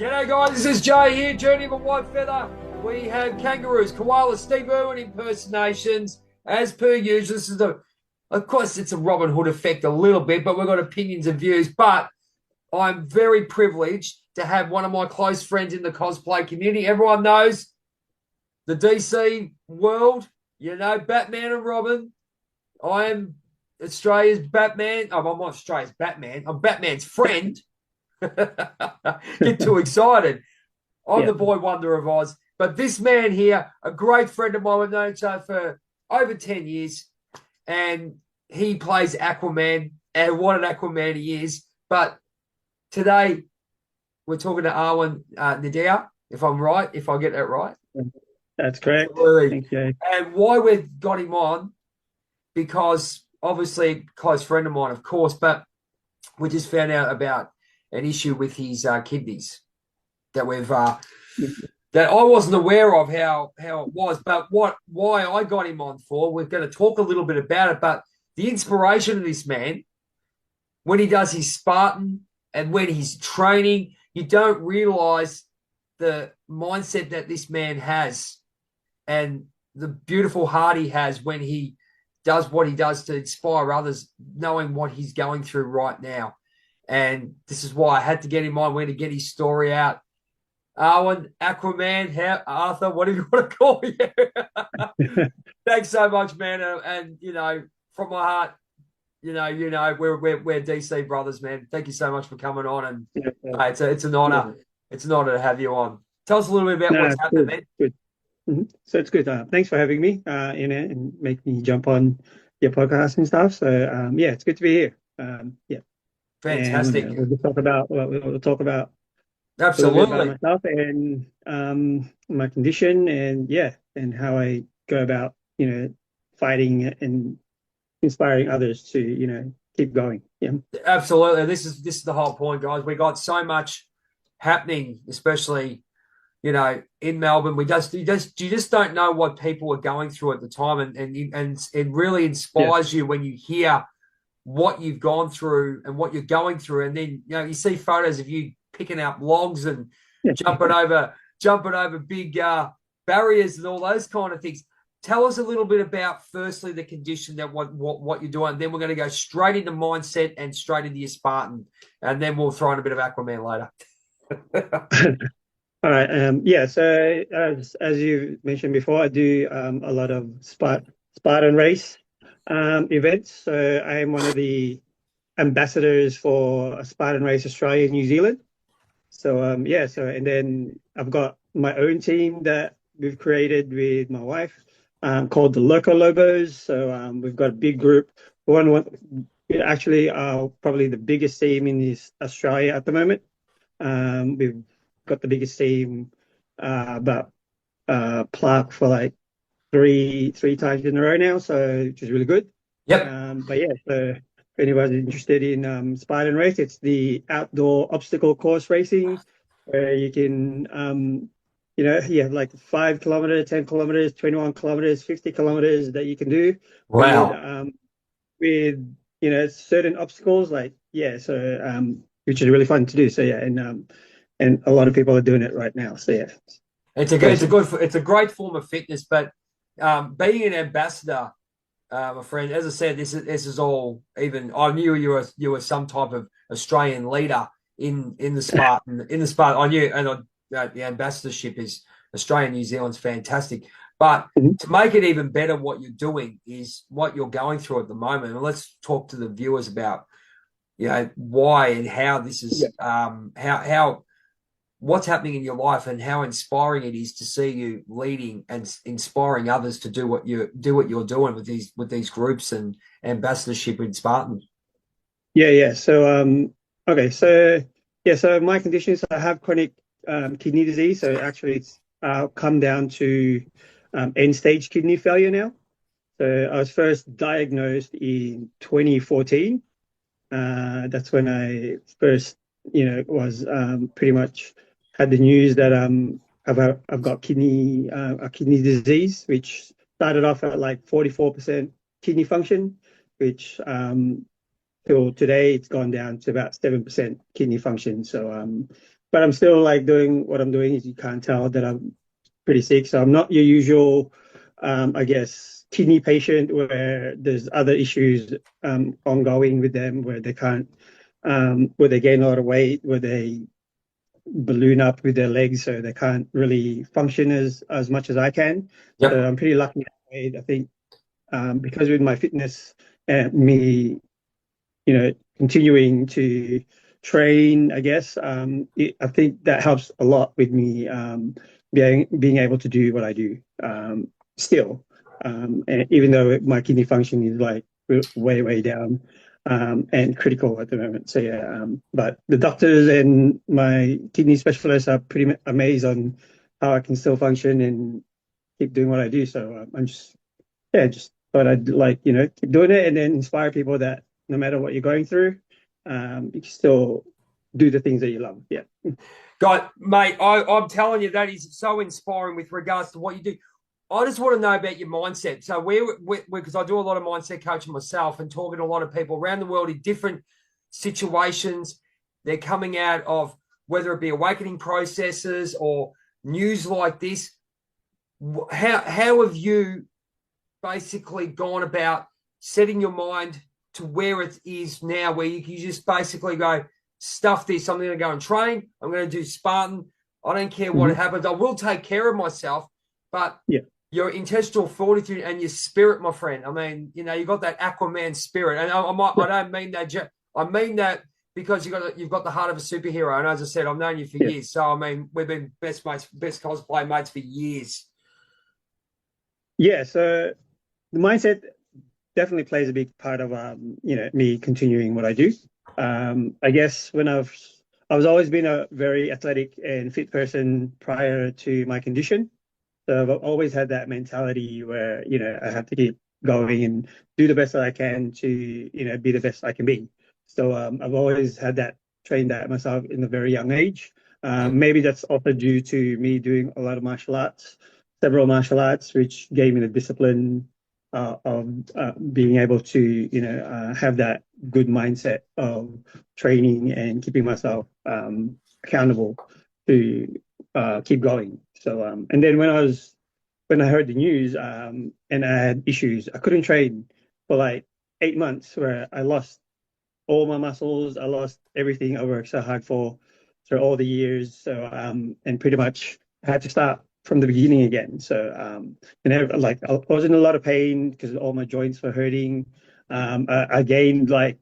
G'day guys, this is Jay here, Journey of a Whitefeather. We have kangaroos, koalas, Steve Irwin impersonations. As per usual, this is of course it's a Robin Hood effect a little bit, but we've got opinions and views. But I'm very privileged to have one of my close friends in the cosplay community. Everyone knows the DC world, Batman and Robin. I am Australia's Batman. Oh, I'm not Australia's Batman. I'm Batman's friend. Get too excited. I'm the boy wonder of Oz. But this man here, a great friend of mine, we've known each other for over 10 years, and he plays Aquaman, and what an Aquaman he is. But today, we're talking to Arwin Nidea, if I'm right, if I get that right. That's correct. Absolutely. Thank you. And why we've got him on, because obviously a close friend of mine, of course, but we just found out about an issue with his kidneys that that I wasn't aware of how it was. But why I got him on for, we're going to talk a little bit about it. But the inspiration of this man, when he does his Spartan and when he's training, you don't realize the mindset that this man has and the beautiful heart he has when he does what he does to inspire others, knowing what he's going through right now. And this is why I had to get him on. We're going to get his story out. Arwin, Aquaman, Arthur, whatever you want to call you. Thanks so much, man. And from my heart, we're DC brothers, man. Thank you so much for coming on. And it's an honor. It's an honor to have you on. Tell us a little bit about what's happening, man. Good. Mm-hmm. So it's good. Thanks for having me, and make me jump on your podcast and stuff. So it's good to be here. Fantastic. And, we'll talk about absolutely about myself and my condition and how I go about fighting and inspiring others to keep going. Yeah, absolutely. This is the whole point, guys. We got so much happening, especially in Melbourne. You just don't know what people are going through at the time, and it really inspires you when you hear what you've gone through and what you're going through, and then you see photos of you picking up logs and jumping over big barriers and all those kind of things. Tell us a little bit about, firstly, the condition that what you're doing, and then we're going to go straight into mindset and straight into your Spartan, and then we'll throw in a bit of Aquaman later. All right. So as you mentioned before, I do a lot of Spartan race events. So I am one of the ambassadors for Spartan Race Australia and New Zealand. So and then I've got my own team that we've created with my wife called the LocoLobos. So we've got a big group. Actually probably the biggest team in Australia at the moment. We've got the biggest team about Clark for like three times in a row now, so which is really good. Yep. So if anyone's interested in Spartan race, it's the outdoor obstacle course racing where you can you have like 5 kilometers, 10 kilometers, 21 kilometers, 50 kilometers that you can do. Wow. With certain obstacles, which is really fun to do. So and a lot of people are doing it right now. So it's a great form of fitness. But being an ambassador, my friend, as I said, this is all. Even I knew you were some type of Australian leader in the Spartan. In the Spartan, I knew, and the ambassadorship is Australia, New Zealand's fantastic. But to make it even better, what you're doing is what you're going through at the moment. And let's talk to the viewers about why and how this is how what's happening in your life and how inspiring it is to see you leading and inspiring others to do what you're doing with these groups and ambassadorship in Spartan. So so my conditions, I have chronic kidney disease. So actually it's come down to end stage kidney failure now. So I was first diagnosed in 2014. That's when I first was pretty much had the news that I've got kidney disease, which started off at like 44% kidney function, which till today it's gone down to about 7% kidney function. So but I'm still like doing what I'm doing. Is you can't tell that I'm pretty sick. So I'm not your usual, I guess, kidney patient where there's other issues ongoing with them where they can't, where they gain a lot of weight, where they balloon up with their legs, so they can't really function as much as I can. So Yep. I'm pretty lucky that way. I think because with my fitness and me, continuing to train, I guess, I think that helps a lot with me being able to do what I do still. And even though my kidney function is like way, way down and critical at the moment. So yeah, but the doctors and my kidney specialists are pretty amazed on how I can still function and keep doing what I do. So I'm just, yeah, just thought I'd like, keep doing it and then inspire people that no matter what you're going through, you can still do the things that you love. Yeah. God, mate, I'm telling you, that is so inspiring with regards to what you do. I just want to know about your mindset. So because I do a lot of mindset coaching myself and talking to a lot of people around the world in different situations. They're coming out of whether it be awakening processes or news like this. How have you basically gone about setting your mind to where it is now, where you can just basically go, stuff this, I'm going to go and train, I'm going to do Spartan, I don't care what happens, I will take care of myself, but Yeah. your intestinal fortitude and your spirit, my friend, I mean, you've got that Aquaman spirit, and I don't mean that, I mean that because you've got the heart of a superhero, and as I said, I've known you for years, so I mean, we've been best cosplay mates for years. Yeah. So the mindset definitely plays a big part of me continuing what I do. I guess I was always been a very athletic and fit person prior to my condition. So I've always had that mentality where, I have to keep going and do the best that I can to, be the best I can be. So I've always had that trained that myself in a very young age. Maybe that's also due to me doing a lot of martial arts, several martial arts, which gave me the discipline of being able to, have that good mindset of training and keeping myself accountable to keep going. So, and then when I heard the news and I had issues, I couldn't train for like 8 months where I lost all my muscles. I lost everything I worked so hard for through all the years. So, and pretty much I had to start from the beginning again. So, and like I was in a lot of pain because all my joints were hurting. I gained like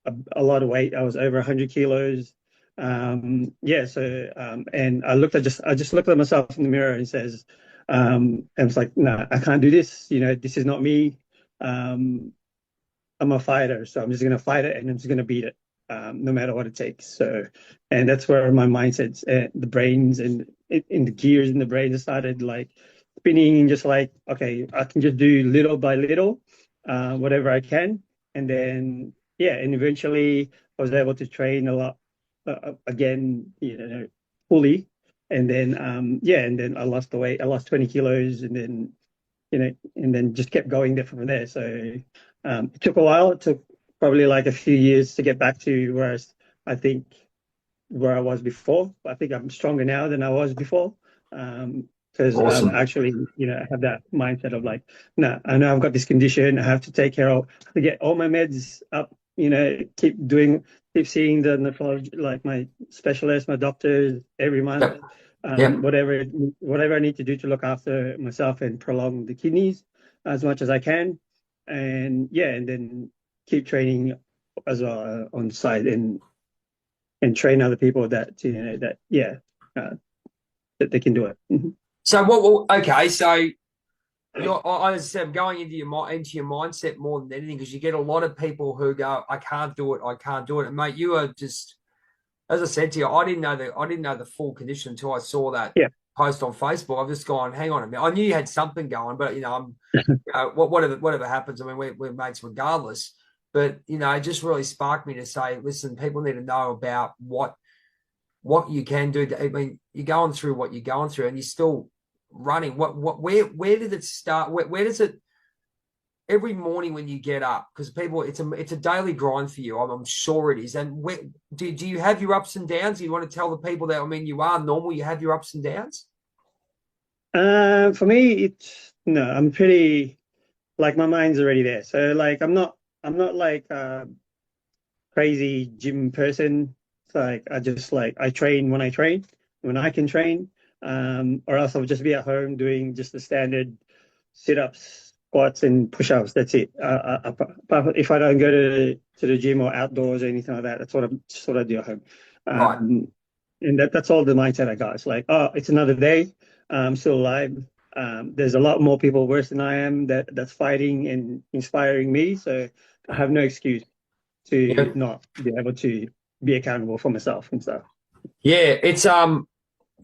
a lot of weight. I was over 100 kilos. Yeah. So, and I just looked at myself in the mirror and says, and it's like, no, I can't do this. This is not me. Um, I'm a fighter, so I'm just gonna fight it and I'm just gonna beat it, no matter what it takes. So, and that's where my mindset's, the brains and in the gears in the brain started like spinning, and just like, okay, I can just do little by little, whatever I can, and then yeah, and eventually I was able to train a lot again, fully, and then yeah, and then I lost the weight. I lost 20 kilos, and then and then just kept going there from there. So it took a while. It took probably like a few years to get back to I think where I was before. I think I'm stronger now than I was before. Because Awesome. actually, I have that mindset of like, no, I know I've got this condition. I have to take care of, to get all my meds up. Keep seeing the nephrologist, like my specialist, my doctors every month. Yep. Yep. Whatever I need to do to look after myself and prolong the kidneys as much as I can, and yeah, and then keep training as well on the side and train other people that that they can do it. So what? Okay, so as I said, I'm going into your mindset more than anything, because you get a lot of people who go, I can't do it, I can't do it. And mate, you are just, as I said to you, I didn't know the full condition until I saw that Yeah, post on Facebook. I've just gone, hang on a minute. I knew you had something going, but I'm whatever happens. I mean, we're mates regardless. But it just really sparked me to say, listen, people need to know about what you can do. I mean, you're going through what you're going through, and you're still running. Where did it start? Where does it? every morning when you get up, because people, it's a daily grind for you. I'm sure it is. And do you have your ups and downs? You want to tell the people that, I mean, you are normal. You have your ups and downs. For me, it's no. I'm pretty like my mind's already there. So like I'm not like crazy gym person. It's like I just like I train when I can train, or else I'll just be at home doing just the standard sit-ups, squats, and push-ups. That's it. If I don't go to the gym or outdoors or anything like that, that's what I do at home. Right. Um, and that's all the mindset I got. It's like, oh, it's another day. I'm still alive. There's a lot more people worse than I am that's fighting and inspiring me. So I have no excuse to Yeah. not be able to be accountable for myself and stuff. Yeah.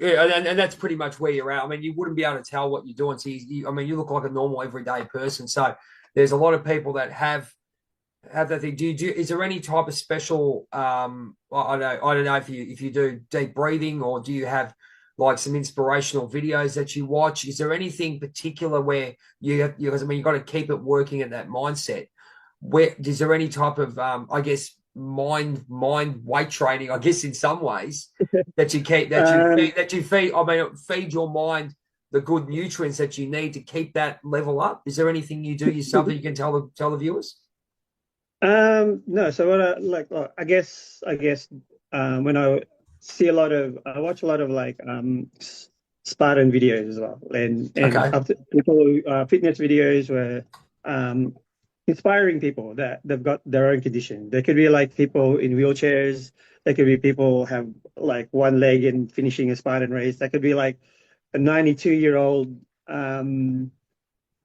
Yeah, and that's pretty much where you're at. I mean, you wouldn't be able to tell what you're doing. So I mean, you look like a normal everyday person. So there's a lot of people that have that thing. Is there any type of special I don't know if you do deep breathing, or do you have like some inspirational videos that you watch? Is there anything particular where because I mean you got to keep it working at that mindset. Where is there any type of I guess mind weight training, I guess in some ways that you keep Um, that you feed I mean feed your mind the good nutrients that you need to keep that level up? Is there anything you do yourself that you can tell the viewers? no, so what when I watch a lot of like Spartan videos as well, and Okay. after people fitness videos where um inspiring people that they've got their own condition. They could be like people in wheelchairs. They could be people have like one leg and finishing a Spartan race. That could be like a 92-year-old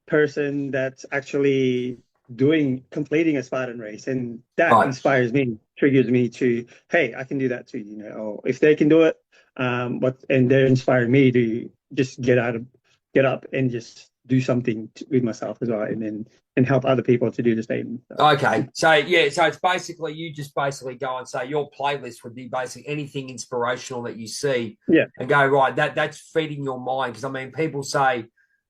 person that's actually completing a Spartan race, and that Right. inspires me, triggers me to, hey, I can do that too, or if they can do it, and they're inspiring me to just get up and just do something with myself as well, and help other people to do the same. So, Okay. So yeah, so it's basically you just basically go and say your playlist would be basically anything inspirational that you see yeah, and go, right, that's feeding your mind. Because I mean, people say,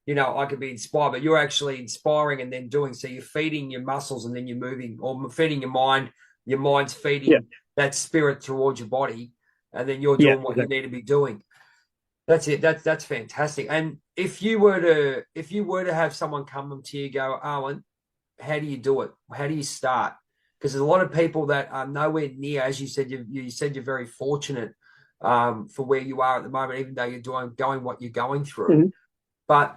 I could be inspired, but you're actually inspiring and then doing. So you're feeding your muscles and then you're moving, or feeding your mind's yeah, feeding that spirit towards your body, and then you're yeah, doing what you exactly. need to be doing. That's it. That's fantastic. And if you were to have someone come to you, go, Arwen, how do you do it? How do you start? Because there's a lot of people that are nowhere near, as you said, you said you're very fortunate for where you are at the moment, even though you're going what you're going through. Mhm. But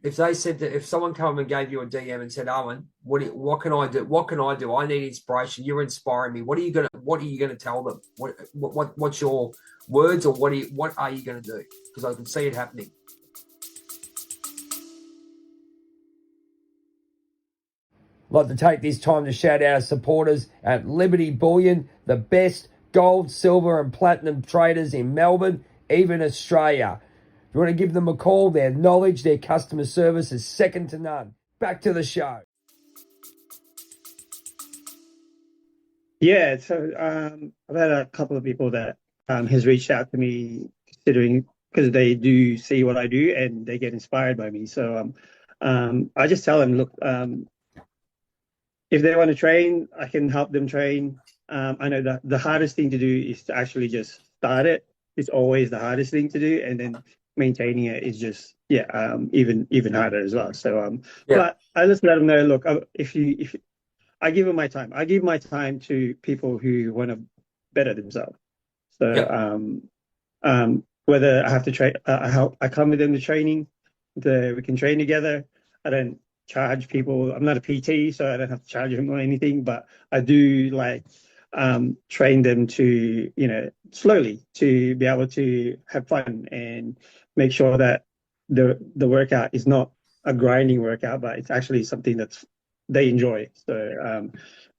if they said that, if someone come and gave you a DM and said, Owen, what can I do? What can I do? I need inspiration. You're inspiring me. What are you gonna tell them? What's your words, or what are you gonna do? Because I can see it happening. I'd like to take this time to shout out our supporters at Liberty Bullion, the best gold, silver, and platinum traders in Melbourne, even Australia. If you want to give them a call, their knowledge, their customer service is second to none. Back to the show. Yeah, so I've had a couple of people that has reached out to me considering because they do see what I do and they get inspired by me. So I just tell them, look, if they want to train, I can help them train. I know that the hardest thing to do is to actually just start it. It's always the hardest thing to do, and then maintaining it is just even harder as well. So Yeah, but I just let them know, look, if I give them my time. I give my time to people who want to better themselves. So yeah, whether I have to train, I come with them to training. We can train together. I don't charge people. I'm not a PT, so I don't have to charge them or anything. But I do like train them to, slowly to be able to have fun and make sure that the workout is not a grinding workout, but it's actually something that's they enjoy. So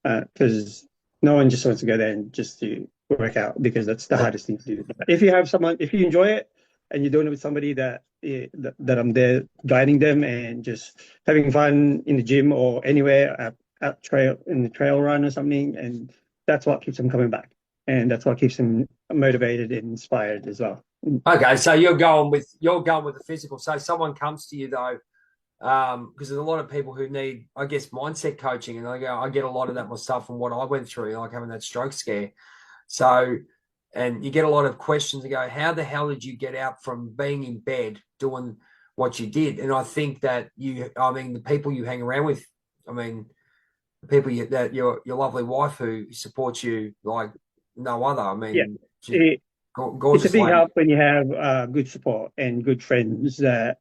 because no one just wants to go there and just to work out because that's the yeah. hardest thing to do. But if you enjoy it and you're doing it with somebody that I'm there guiding them and just having fun in the gym or anywhere at trail in the trail run or something, and that's what keeps them coming back, and that's what keeps them motivated and inspired as well. Okay, so you're going with the physical. So someone comes to you though, Because there's a lot of people who need, I guess, mindset coaching, and I get a lot of that myself from what I went through, like having that stroke scare. So, and you get a lot of questions and go, how the hell did you get out from being in bed doing what you did? And I think that I mean, the people you hang around with, I mean, the people that your lovely wife who supports you like no other. I Yeah. mean, she's It, it's a gorgeous big lady. help when you have good support and good friends that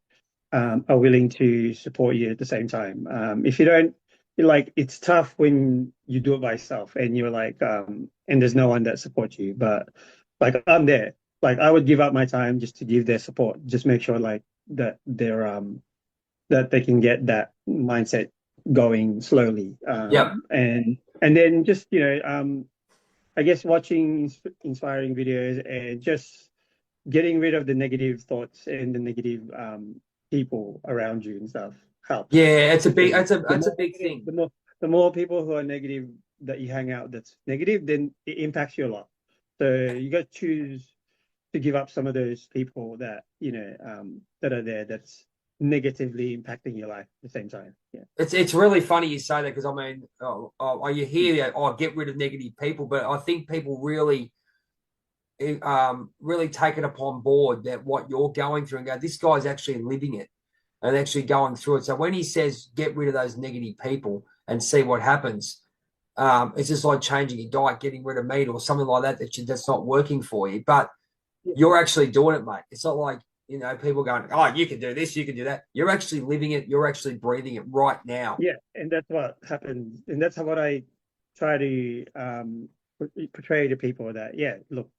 are willing to support you at the same time. If you don't, like, it's tough when you do it by yourself and you're like, and there's no one that supports you. But like, I'm there. Like, I would give up my time just to give their support, just make sure like that that they can get that mindset going slowly. Yep. And then just I guess watching inspiring videos and just getting rid of the negative thoughts and the negative people around you and stuff helps Yeah, it's a big, because it's a big thing. the more people who are negative that you hang out that's negative, then it impacts you a lot. So you got to choose to give up some of those people that that are there that's negatively impacting your life at the same time. Yeah. It's really funny you say that because I mean, you hear that, get rid of negative people, but I think people really take it upon board that what you're going through and go, this guy's actually living it and actually going through it. So when he says get rid of those negative people and see what happens, it's just like changing your diet, getting rid of meat or something like that that's not working for you. But you're actually doing it, mate. It's not like, people going, oh, you can do this, you can do that. You're actually living it. You're actually breathing it right now. Yeah, and that's what happens, and that's what I try to portray to people that look,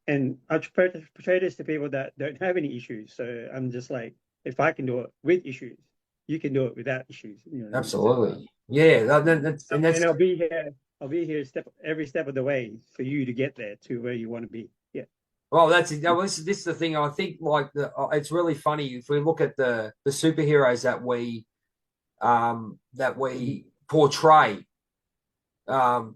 and I portray this to people that don't have any issues. So I'm just like, if I can do it with issues, you can do it without issues. You know what I mean? So Absolutely. Yeah. And that's and I'll be here every step of the way for you to get there to where you want to be. Yeah. well, this is the thing. I think like it's really funny if we look at the superheroes that we portray.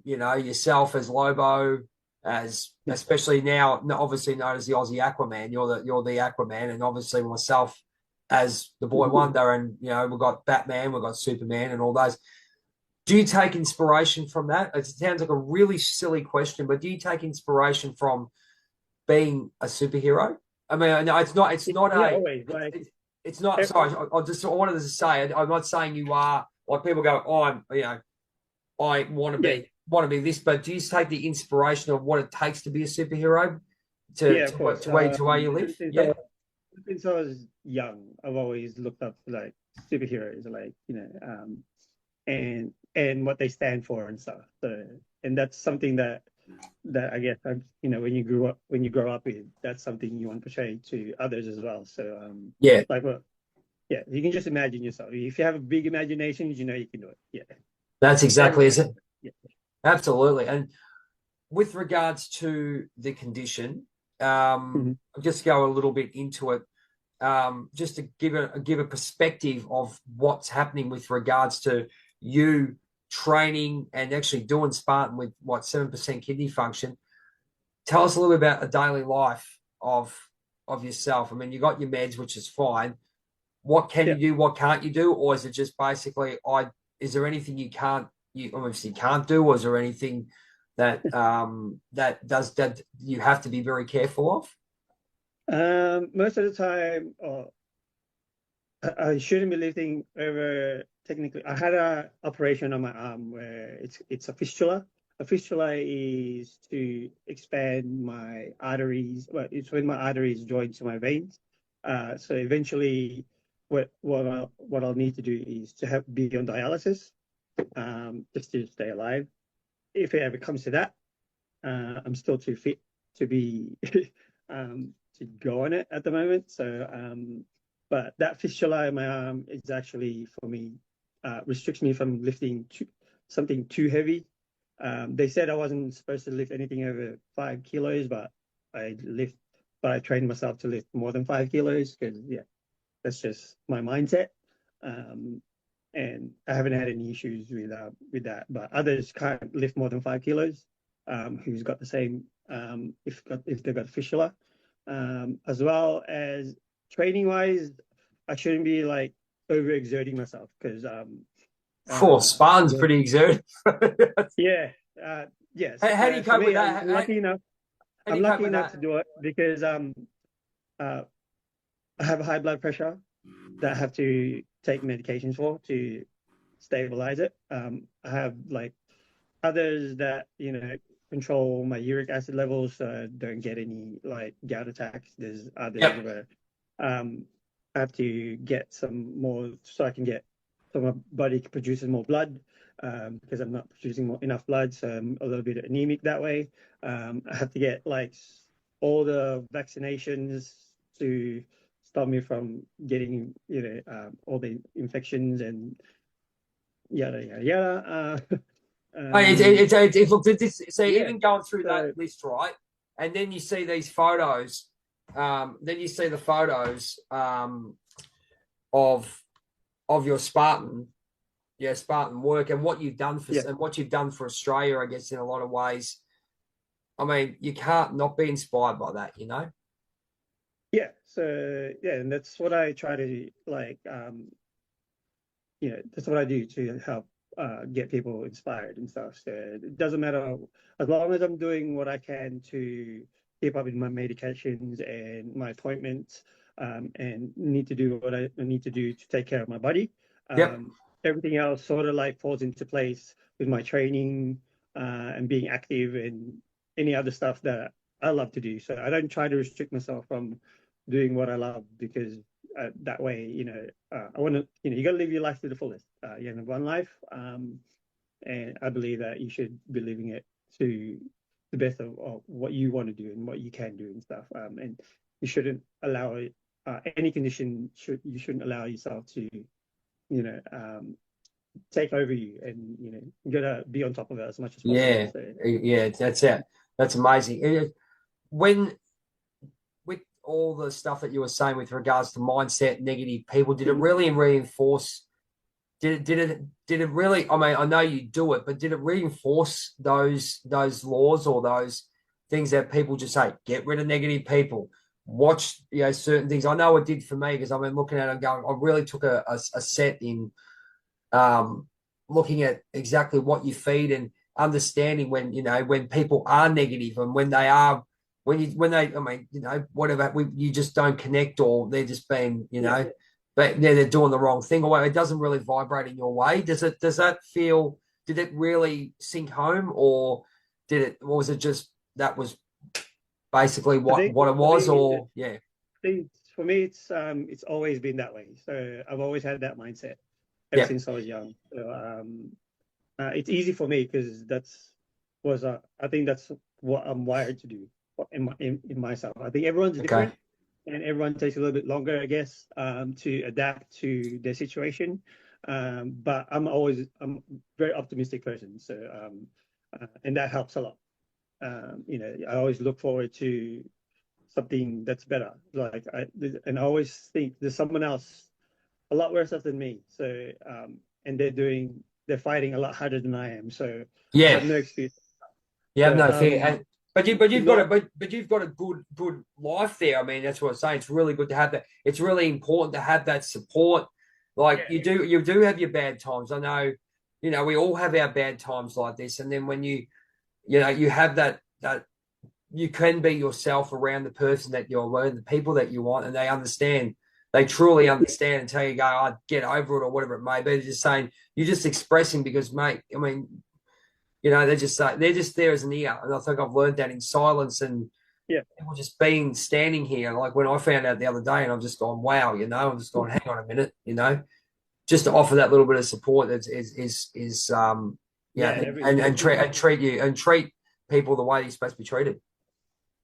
Yourself as Lobo, as Yeah. especially now, obviously known as the Aussie Aquaman. You're the Aquaman, and obviously myself as the Boy Wonder, and we've got Batman, we've got Superman, and all those. Do you take inspiration from that? It sounds like a really silly question, but do you take inspiration from being a superhero? I mean, no, it's not. It's not Yeah, a. always like It's not. Sorry, I wanted to say it. I'm not saying you are. Like people go, oh, I yeah, want to be this, but do you take the inspiration of what it takes to be a superhero to yeah, to, of course. to where you live? Yeah, Since I was young, I've always looked up to like superheroes, like and what they stand for and stuff. So, and that's something that I guess when you grow up with, that's something you want to portray to others as well. So, yeah, like, well, yeah, you can just imagine yourself. If you have a big imagination, you know you can do it. Yeah, that's exactly everyone. it. Yeah. Absolutely. And with regards to the condition, Mhm. I'll just go a little bit into it, just to give a perspective of what's happening with regards to you training and actually doing Spartan with 7% kidney function. Tell us a little bit about a daily life of yourself. I mean, you got your meds, which is fine. What can you Yeah. do? What can't you do? Or is it just basically, is there anything you obviously can't do? Or is there anything that you have to be very careful of? Most of the time, I shouldn't be lifting over technically. I had a operation on my arm where it's a fistula. A fistula is to expand my arteries. Well, it's when my arteries join to my veins. So eventually, what I'll need to do is to be on dialysis, just to stay alive. If it ever comes to that, I'm still too fit to be to go on it at the moment. So, but that fistula in my arm is actually for me restricts me from lifting something too heavy. They said I wasn't supposed to lift anything over 5 kilos, but I lift, but I trained myself to lift more than 5 kilos because that's just my mindset. Um, and I haven't had any issues with that. But others can't lift more than 5 kilos. Who's got the same if they've got fistula, as well as training wise, I shouldn't be like overexerting myself because Spartan's yeah, pretty exerting. yeah, yes. How do you For cope with me, I'm that? lucky enough. How do I'm you cope lucky with enough that? to do it because uh, I have high blood pressure that I have to take medications for to stabilize it. I have like others that control my uric acid levels so I don't get any like gout attacks. There's others Yep. where I have to get some more so I can get so my body produces more blood because I'm not producing enough blood, so I'm a little bit anemic that way. I have to get like all the vaccinations to stop me from getting all the infections and yada yada yada. Look, so Yeah. even going through that So list, right, and then you see these photos, then you see the photos of your Spartan, yeah, Spartan work and what you've done yeah, for Australia, I guess, in a lot of ways. I mean, you can't not be inspired by that, you know? yeah. So yeah, and that's what I try to like. That's what I do to help get people inspired and stuff. So it doesn't matter as long as I'm doing what I can to keep up with my medications and my appointments, and need to do what I need to do to take care of my body. Yep. Um, Everything else sort of like falls into place with my training and being active and any other stuff that I love to do. So I don't try to restrict myself from doing what I love because that way, I want to, you got to live your life to the fullest. You have one life, and I believe that you should be living it to the best of what you want to do and what you can do and stuff. And you shouldn't allow it, any condition you shouldn't allow yourself to, take over you, and you gotta be on top of it as much as possible. Yeah. So Yeah, that's it. That's amazing. When with all the stuff that you were saying with regards to mindset, negative people, did it really reinforce? Did it really? I mean, I know you do it, but did it reinforce those laws or those things that people just say, get rid of negative people? Watch, certain things. I know it did for me because I've been looking at it and going, I really took a set in um, looking at exactly what you feed and understanding when people are negative and when they are when they I mean whatever you just don't connect or they're just being yeah, but they're doing the wrong thing or it doesn't really vibrate in your way. Does that feel, did it really sink home or was it just that was basically I what think what it for was? me, Or yeah. it's always been that way. So I've always had that mindset ever Yeah. since I was young. So it's easy for me because I think that's what I'm wired to do in myself. I think everyone's Okay. different, and everyone takes a little bit longer, I guess, to adapt to their situation. But I'm a very optimistic person, so and that helps a lot. I always look forward to something that's better. And I always think there's someone else a lot worse off than me. So, and they're fighting a lot harder than I am. So I Yeah. have no excuse. You have So, no fear, and but to you've got a not, but you've got a good life there. I mean, that's what I'm saying. It's really good to have that. It's really important to have that support. Like yeah, you do have your bad times. I know, we all have our bad times like this, and then when you have that you can be yourself around the person that you're with, the people that you want, and they understand. They truly understand until you go, I get over it or whatever it may be. They're just saying you're just expressing because, mate. I mean, they're just there as an ear, and I think I've learned that in silence and yeah, people just being standing here. Like when I found out the other day, and I've just gone, wow, I'm just going, hang on a minute, just to offer that little bit of support yeah, and treat people the way you're supposed to be treated.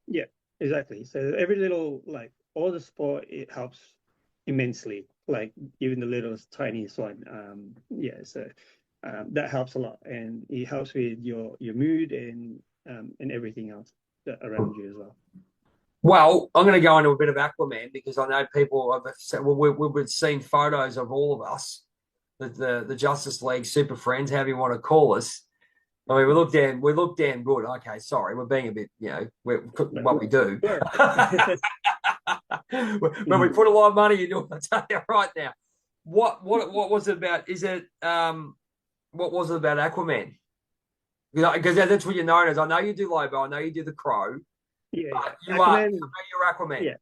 yeah, exactly. So every little all the sport it helps immensely. Like even the littlest tiniest one. Yeah, so that helps a lot, and it helps with your mood and everything else around you as well. Well, I'm going to go into a bit of Aquaman because I know people have said, well, we've seen photos of all of us, the Justice League Super Friends, however you want to call us. I mean, we look damn good. Okay, sorry, we're being a bit, But what we do. sure. When we put a lot of money into it, I'll tell you right now. what was it about? Is it what was it about Aquaman? Because that's what you're known as. I know you do Lobo. I know you do the Crow, Yeah, but yeah. Aquaman, you're Aquaman. yeah.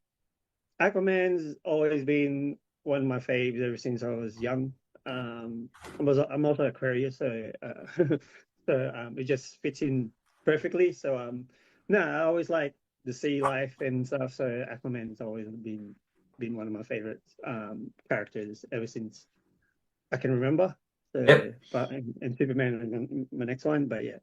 Aquaman's always been one of my faves ever since I was young. Um, I'm also Aquarius, so it just fits in perfectly. So no, I always like the sea life and stuff. So Aquaman's always been one of my favorite characters ever since I can remember. Yep. So, but and Superman my next one, but yeah.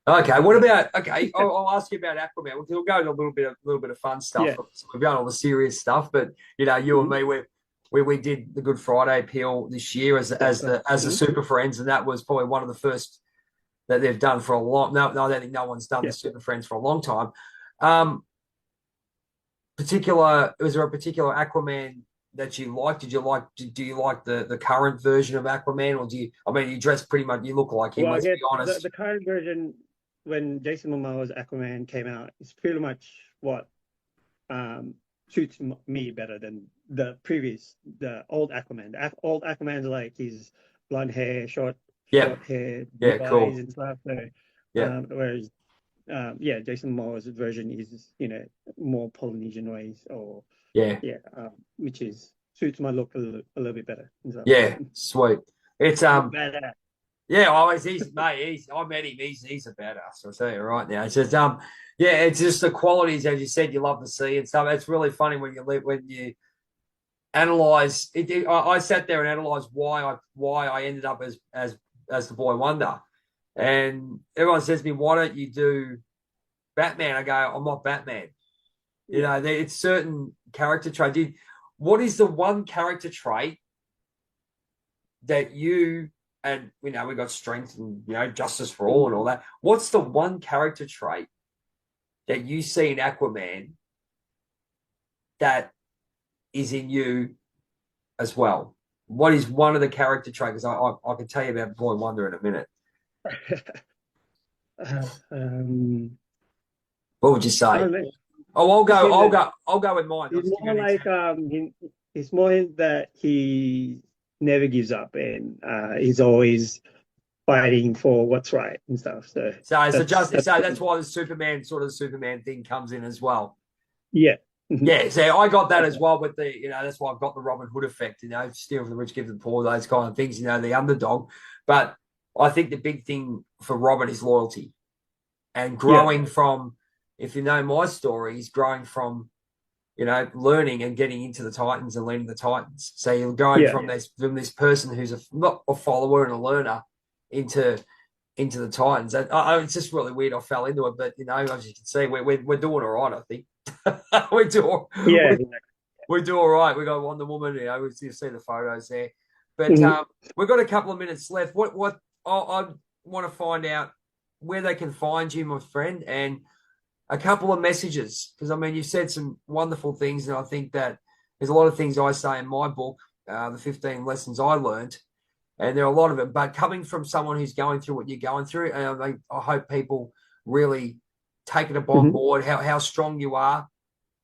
Okay. What about? Okay, I'll ask you about Aquaman. We'll go into a little bit of fun stuff. Yeah. We've done all the serious stuff, but you know, you and Mhm. me, we did the Good Friday appeal this year as the Mhm. Super Friends, and that was probably one of the first that they've done for a long. No, I don't think no one's done the Yeah. Super Friends for a long time. Um, was there a particular Aquaman that you liked? Do you like the current version of Aquaman, or do you? I mean, you dress pretty much. You look like him. Well, I Let's guess be honest. the current version, when Jason Momoa's Aquaman came out, is pretty much what um, suits me better than the old Aquaman. The old Aquaman's like he's blonde hair, Yeah, short hair, blue yeah, eyes cool. and stuff. So, Yeah, whereas, yeah, Jason Momoa's version is more Polynesian ways, or yeah, yeah, which is suits my look a little bit better. So, yeah. Sweet. It's look better. yeah. He's mate. I met him. He's a badass. I'll tell you right now. It's just yeah. It's just the qualities, as you said, you love to see and stuff. It's really funny when you analyze it. I sat there and analyzed why I ended up as the boy wonder, and everyone says to me, "Why don't you do Batman?" I go, "I'm not Batman." You Yeah. know, it's certain character trait. What is the one character trait that you and we got strength and justice for all and all that? What's the one character trait that you see in Aquaman that is in you as well? What is one of the character traits? I can tell you about Boy Wonder in a minute. Um, What would you I say? don't know. Oh, Just saying that I'll go with mine. I'll he's just give you more an like example. he's more that he never gives up and he's always fighting for what's right and stuff. So that's That's why the Superman thing comes in as well. yeah. Mhm. Yeah, so I got that as well with that's why I've got the Robin Hood effect, steal from the rich, give to the poor, those kind of things, the underdog. But I think the big thing for Robin is loyalty and Yeah. growing from, if you know my story, is growing from, learning and getting into the Titans and leading the Titans. So you're going Yeah. from this person who's not a follower and a learner into the Titans. It's just really weird. I fell into it, but as you can see, we're doing all right. I think we do. Yeah. We do all right. We got Wonder Woman. You see the photos there, but Mhm. we've got a couple of minutes left. What I want to find out where they can find you, my friend, and a couple of messages because I mean you've said some wonderful things, and I think that there's a lot of things I say in my book, the 15 lessons I learned, and there are a lot of it. But coming from someone who's going through what you're going through, and I hope people really take it on Mhm. board how strong you are,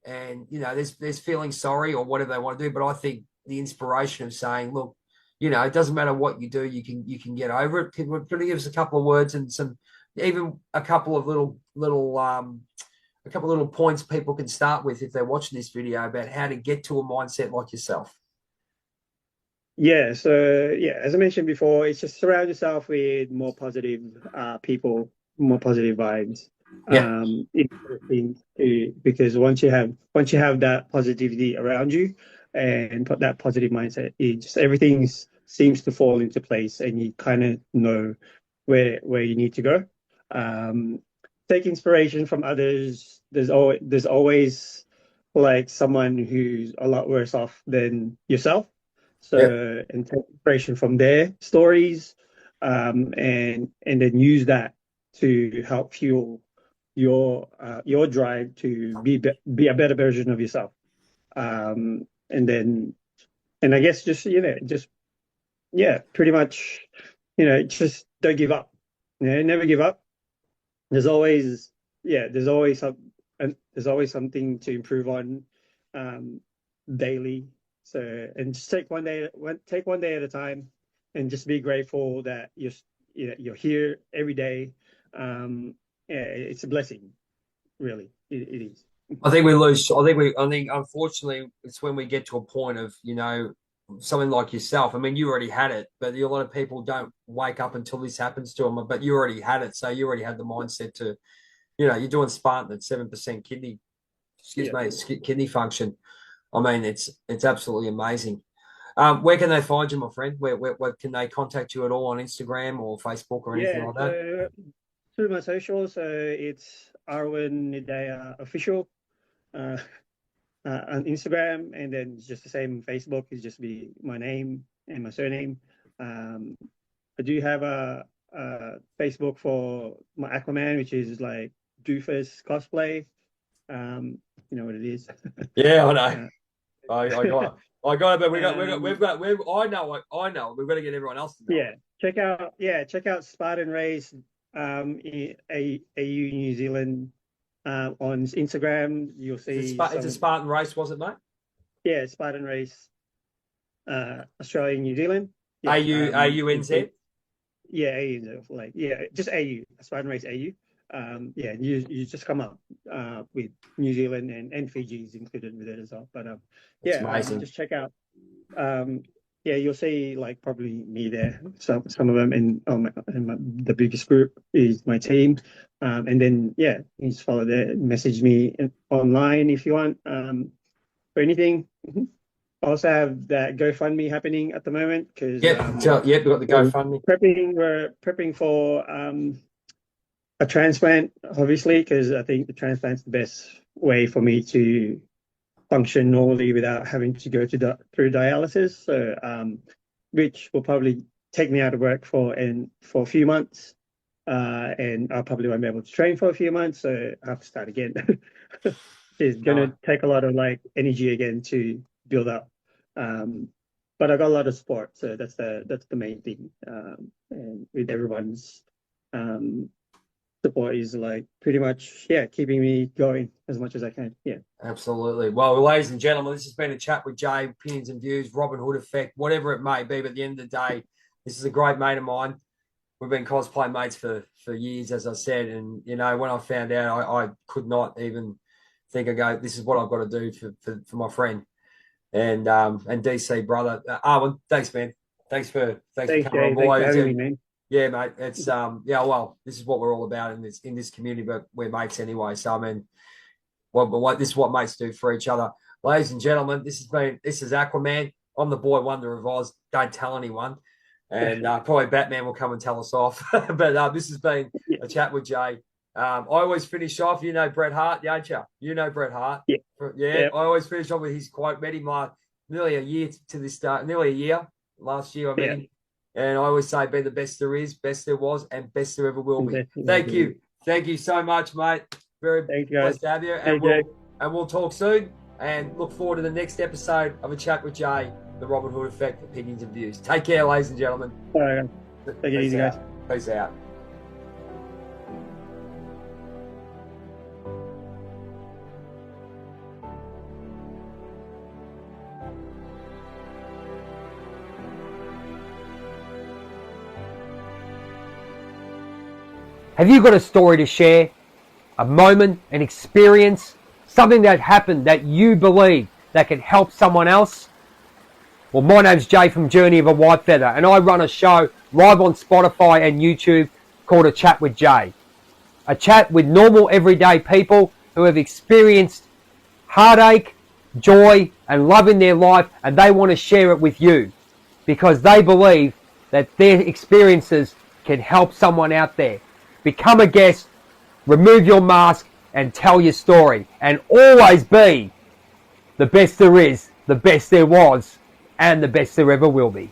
and there's feeling sorry or whatever they want to do. But I think the inspiration of saying, look, it doesn't matter what you do, you can get over it. We're going to give us a couple of words and even a couple of little points people can start with if they're watching this video about how to get to a mindset like yourself. Yeah, so yeah, as I mentioned before, it's just surround yourself with more positive people, more positive vibes. Yeah, Because once you have that positivity around you and put that positive mindset, everything seems to fall into place, and you kind of know where you need to go. Um, Take inspiration from others. There's always like someone who's a lot worse off than yourself, yeah, so, and take inspiration from their stories, and then use that to help fuel your drive to be a better version of yourself. And then, and I guess just yeah, pretty much, just don't give up. Never give up. There's always there's always something to improve on, um, daily. So, and just take one day at a time, and just be grateful that you're here every day. Yeah, it's a blessing, really. It is. I think we lose. I think unfortunately it's when we get to a point of, something like yourself. I mean, you already had it, but a lot of people don't wake up until this happens to them. But you already had it, so you already had the mindset to, you're doing Spartan at 7% kidney. Kidney function. I mean, it's absolutely amazing. Where can they find you, my friend? Where can they contact you at all on Instagram or Facebook or anything like that? Through my socials, it's Arwin Nidea official on Instagram, and then it's just the same. Facebook is just be my name and my surname. I do have a Facebook for my Aquaman, which is like Doofus cosplay. You know what it is. Yeah, I know. I got it, but I know. We've got to get everyone else to know. Check out Spartan Race, AU New Zealand, on Instagram. You'll see it's a Spartan Race, was it, mate? Yeah, Spartan Race, Australia, New Zealand. Yeah, AUNZ. Yeah, AU, just AU, Spartan Race AU. You just come up with New Zealand and Fiji is included with it as well. But just check out. You'll see like probably me there. Some of them, and the biggest group is my team. And then you just follow there. Message me online if you want for anything. I also have that GoFundMe happening at the moment because we've got the GoFundMe. We're prepping for a transplant, obviously, because I think the transplant's the best way for me to function normally without having to go through dialysis. So, which will probably take me out of work for a few months, and I probably won't be able to train for a few months. So I have to start again. It's gonna take a lot of energy again to build up. But I got a lot of support, so that's the main thing. And with everyone's support is pretty much keeping me going as much as I can. Absolutely. Well, ladies and gentlemen, this has been a chat with Jay, opinions and views, Robin Hood effect, whatever it may be, but at the end of the day, this is a great mate of mine. We've been cosplay mates for years, as I said, and when I found out, I could not even think, this is what I've got to do for my friend and DC brother. Arwin, thanks, man. Thanks for coming on board. Thanks for having me, man. Yeah, mate. It's this is what we're all about in this community, but we're mates anyway. So I mean, this is what mates do for each other. Ladies and gentlemen, this is Aquaman. I'm the boy wonder of Oz. Don't tell anyone. And probably Batman will come and tell us off. But this has been a chat with Jay. I always finish off, Bret Hart, don't you? You know Bret Hart. Yeah. I always finish off with his quote. Met him nearly a year to this day, nearly a year. Last year I met him. And I always say, be the best there is, best there was, and best there ever will be. Thank you. Thank you so much, mate. Very blessed to have you. And we'll talk soon. And look forward to the next episode of A Chat with Jay, the Robin Hood Effect, opinions and views. Take care, ladies and gentlemen. All right. Take it easy, guys. Peace out. Have you got a story to share? A moment, an experience, something that happened that you believe that can help someone else? Well, my name's Jay from Journey of a Whitefeather, and I run a show live on Spotify and YouTube called A Chat with Jay. A chat with normal everyday people who have experienced heartache, joy, and love in their life, and they want to share it with you because they believe that their experiences can help someone out there. Become a guest, remove your mask, and tell your story. And always be the best there is, the best there was, and the best there ever will be.